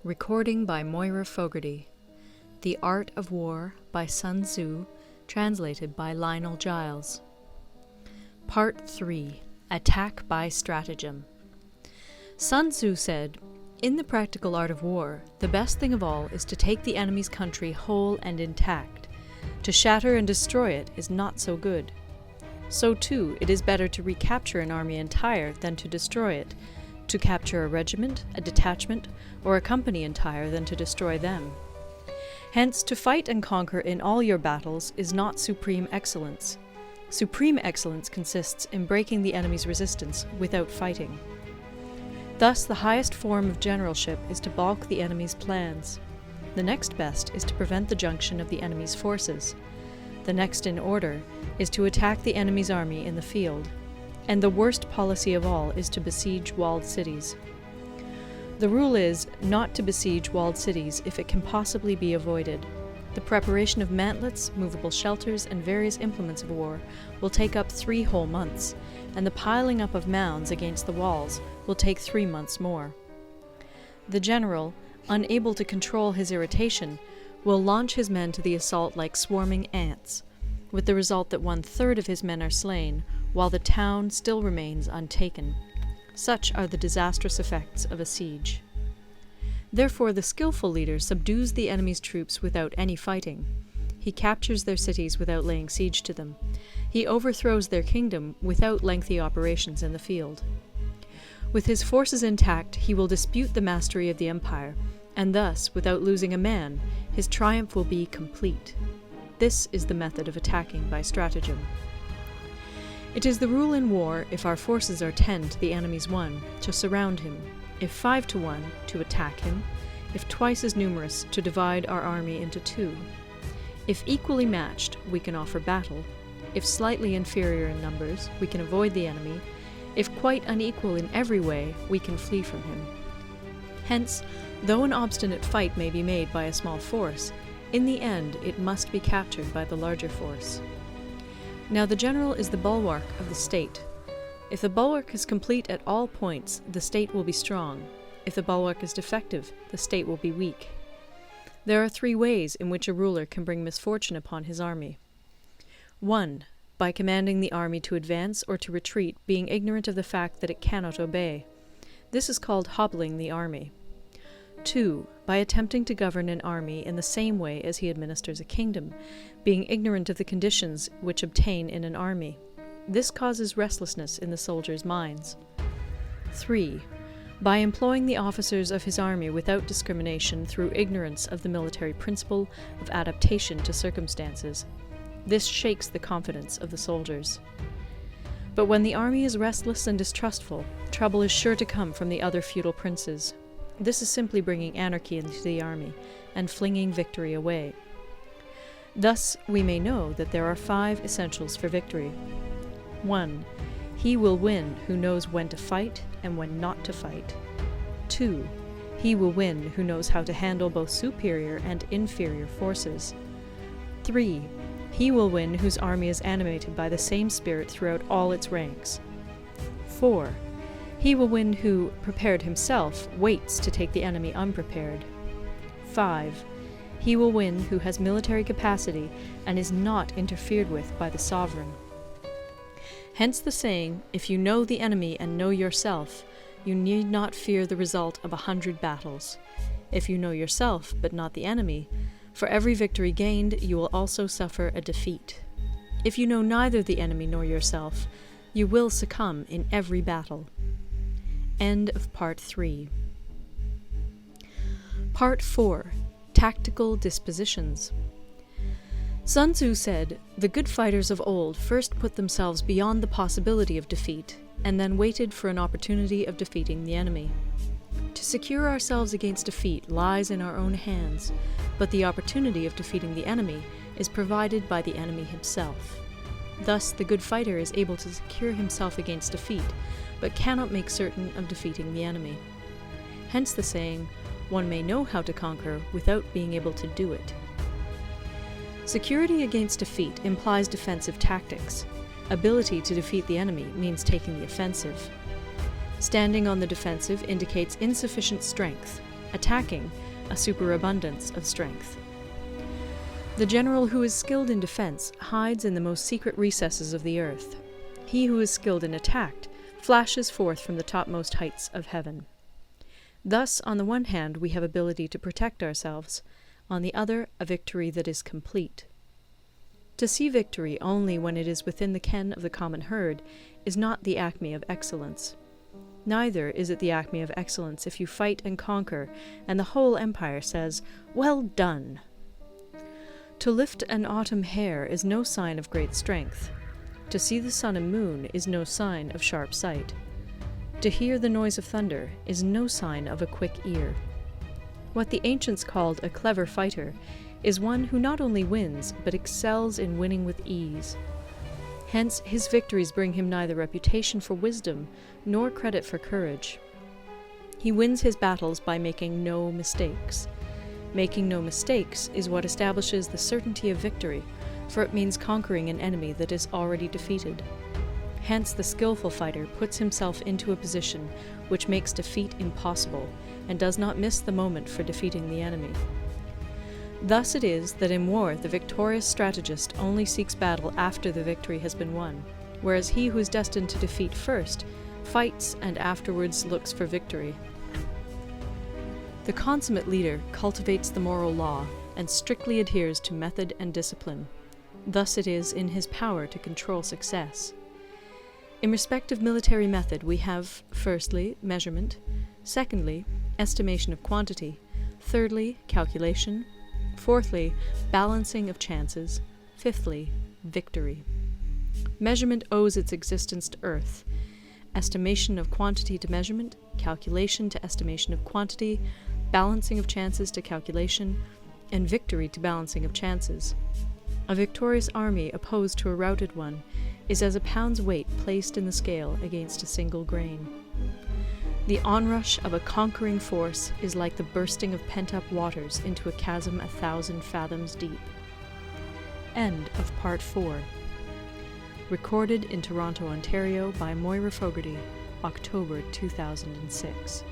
Recording by Moira Fogarty. The Art of War by Sun Tzu, translated by Lionel Giles. Part 3. Attack by Stratagem. Sun Tzu said, "In the practical art of war, the best thing of all is to take the enemy's country whole and intact. To shatter and destroy it is not so good. So too, it is better to recapture an army entire than to destroy it, to capture a regiment, a detachment, or a company entire than to destroy them. Hence, to fight and conquer in all your battles is not supreme excellence. Supreme excellence consists in breaking the enemy's resistance without fighting. Thus, the highest form of generalship is to balk the enemy's plans. The next best is to prevent the junction of the enemy's forces. The next in order is to attack the enemy's army in the field. And the worst policy of all is to besiege walled cities. The rule is not to besiege walled cities if it can possibly be avoided. The preparation of mantlets, movable shelters, and various implements of war will take up 3 whole months, and the piling up of mounds against the walls will take 3 months more. The general, unable to control his irritation, will launch his men to the assault like swarming ants, with the result that 1/3 of his men are slain, while the town still remains untaken. Such are the disastrous effects of a siege. Therefore the skillful leader subdues the enemy's troops without any fighting. He captures their cities without laying siege to them. He overthrows their kingdom without lengthy operations in the field. With his forces intact, he will dispute the mastery of the empire, and thus, without losing a man, his triumph will be complete. This is the method of attacking by stratagem. It is the rule in war, if our forces are 10 to the enemy's 1, to surround him; if 5 to 1, to attack him; if twice as numerous, to divide our army into 2. If equally matched, we can offer battle; if slightly inferior in numbers, we can avoid the enemy; if quite unequal in every way, we can flee from him. Hence, though an obstinate fight may be made by a small force, in the end it must be captured by the larger force. Now the general is the bulwark of the state. If the bulwark is complete at all points, the state will be strong. If the bulwark is defective, the state will be weak. There are 3 ways in which a ruler can bring misfortune upon his army. 1. By commanding the army to advance or to retreat, being ignorant of the fact that it cannot obey. This is called hobbling the army. 2. By attempting to govern an army in the same way as he administers a kingdom, being ignorant of the conditions which obtain in an army. This causes restlessness in the soldiers' minds. 3. By employing the officers of his army without discrimination through ignorance of the military principle of adaptation to circumstances. This shakes the confidence of the soldiers. But when the army is restless and distrustful, trouble is sure to come from the other feudal princes. This is simply bringing anarchy into the army, and flinging victory away. Thus we may know that there are 5 essentials for victory. 1. He will win who knows when to fight and when not to fight. 2. He will win who knows how to handle both superior and inferior forces. 3. He will win whose army is animated by the same spirit throughout all its ranks. 4. He will win who, prepared himself, waits to take the enemy unprepared. 5. He will win who has military capacity and is not interfered with by the sovereign. Hence the saying, if you know the enemy and know yourself, you need not fear the result of 100 battles. If you know yourself, but not the enemy, for every victory gained you will also suffer a defeat. If you know neither the enemy nor yourself, you will succumb in every battle. End of Part 3. Part 4. Tactical Dispositions. Sun Tzu said, "The good fighters of old first put themselves beyond the possibility of defeat, and then waited for an opportunity of defeating the enemy. To secure ourselves against defeat lies in our own hands, but the opportunity of defeating the enemy is provided by the enemy himself. Thus the good fighter is able to secure himself against defeat, but cannot make certain of defeating the enemy. Hence the saying, one may know how to conquer without being able to do it." Security against defeat implies defensive tactics. Ability to defeat the enemy means taking the offensive. Standing on the defensive indicates insufficient strength, attacking a superabundance of strength. The general who is skilled in defense hides in the most secret recesses of the earth. He who is skilled in attack flashes forth from the topmost heights of heaven. Thus, on the one hand, we have ability to protect ourselves, on the other, a victory that is complete. To see victory only when it is within the ken of the common herd is not the acme of excellence. Neither is it the acme of excellence if you fight and conquer, and the whole empire says, "Well done!" To lift an autumn hair is no sign of great strength. To see the sun and moon is no sign of sharp sight. To hear the noise of thunder is no sign of a quick ear. What the ancients called a clever fighter is one who not only wins, but excels in winning with ease. Hence his victories bring him neither reputation for wisdom nor credit for courage. He wins his battles by making no mistakes. Making no mistakes is what establishes the certainty of victory, for it means conquering an enemy that is already defeated. Hence the skillful fighter puts himself into a position which makes defeat impossible, and does not miss the moment for defeating the enemy. Thus it is that in war the victorious strategist only seeks battle after the victory has been won, whereas he who is destined to defeat first fights and afterwards looks for victory. The consummate leader cultivates the moral law and strictly adheres to method and discipline. Thus it is in his power to control success. In respect of military method we have, firstly, measurement, secondly, estimation of quantity, thirdly, calculation, fourthly, balancing of chances, fifthly, victory. Measurement owes its existence to earth, estimation of quantity to measurement, calculation to estimation of quantity, balancing of chances to calculation, and victory to balancing of chances. A victorious army opposed to a routed one is as a pound's weight placed in the scale against a single grain. The onrush of a conquering force is like the bursting of pent-up waters into a chasm 1,000 fathoms deep. End of Part 4. Recorded in Toronto, Ontario by Moira Fogarty, October 2006.